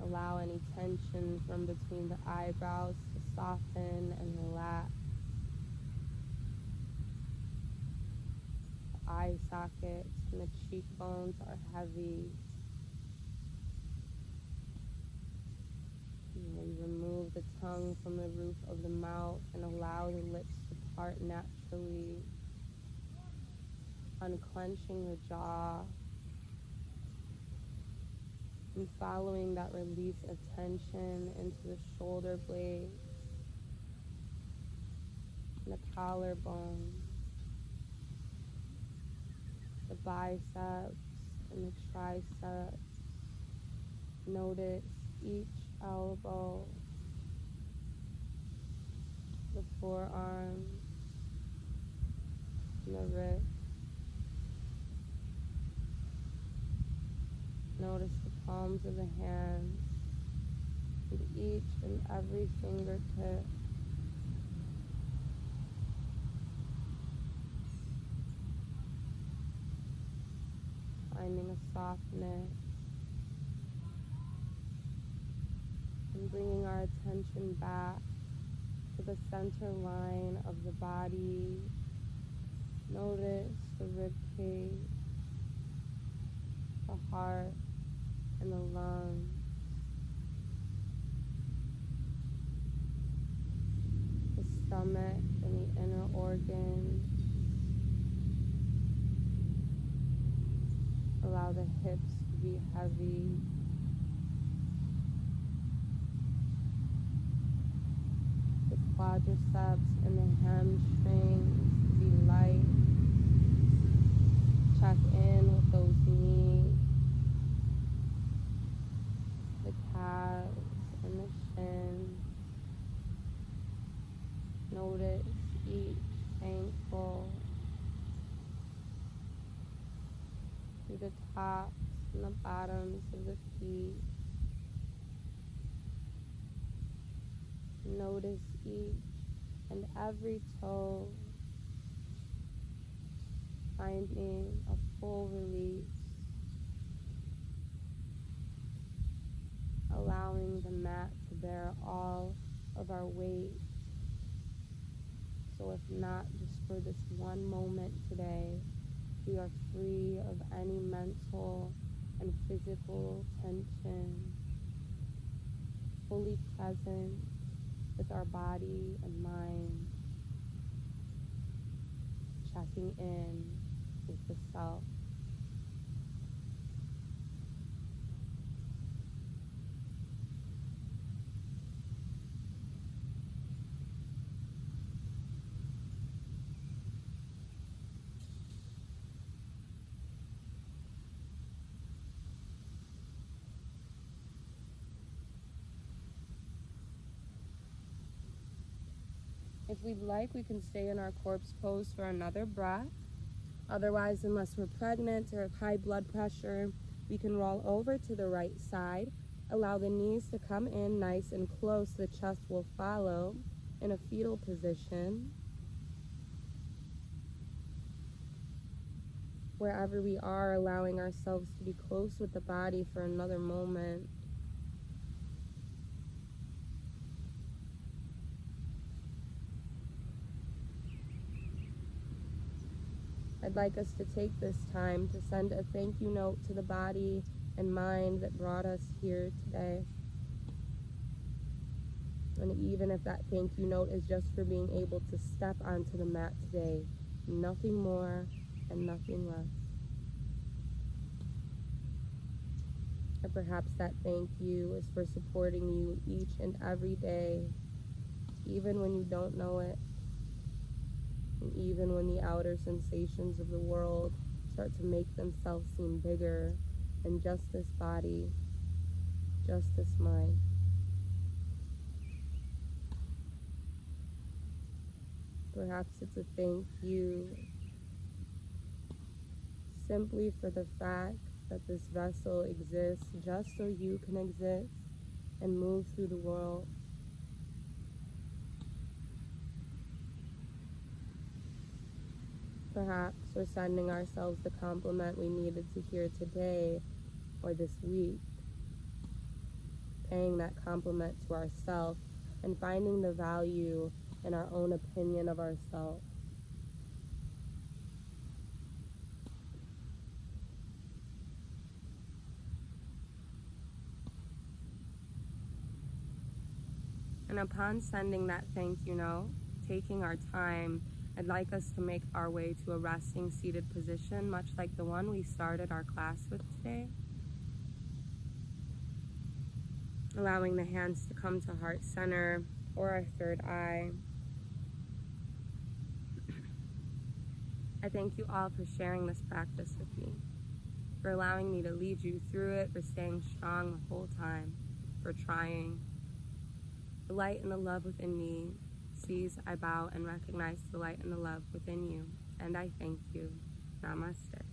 Allow any tension from between the eyebrows to soften and relax. The eye sockets and the cheekbones are heavy. We remove the tongue from the roof of the mouth and allow the lips to part naturally, unclenching the jaw and following that release of tension into the shoulder blades and the collarbone, the biceps and the triceps. Notice each elbow, the forearms, and the wrist. Notice the palms of the hands and each and every fingertip. Finding a softness and bringing our attention back to the center line of the body. Notice the rib cage, the heart, and the lungs. The stomach and the inner organs. Allow the hips to be heavy. The quadriceps and the hamstrings to be light. Check in with those knees, the calves and the shin. Notice each ankle, through the tops and the bottoms of the feet. Notice each and every toe, finding a full release, allowing the mat to bear all of our weight. So if not just for this one moment today, we are free of any mental and physical tension, fully present with our body and mind, checking in with the self. If we'd like, we can stay in our corpse pose for another breath. Otherwise, unless we're pregnant or have high blood pressure, we can roll over to the right side. Allow the knees to come in nice and close. The chest will follow in a fetal position. Wherever we are, allowing ourselves to be close with the body for another moment. I'd like us to take this time to send a thank you note to the body and mind that brought us here today. And even if that thank you note is just for being able to step onto the mat today, nothing more and nothing less. Or perhaps that thank you is for supporting you each and every day, even when you don't know it. And even when the outer sensations of the world start to make themselves seem bigger than just this body, just this mind. Perhaps it's a thank you simply for the fact that this vessel exists just so you can exist and move through the world. Perhaps we're sending ourselves the compliment we needed to hear today or this week, paying that compliment to ourselves and finding the value in our own opinion of ourselves. And upon sending that thank you note, taking our time, I'd like us to make our way to a resting seated position, much like the one we started our class with today. Allowing the hands to come to heart center or our third eye. I thank you all for sharing this practice with me, for allowing me to lead you through it, for staying strong the whole time, for trying. The light and the love within me sees, I bow and recognize the light and the love within you, and I thank you. Namaste.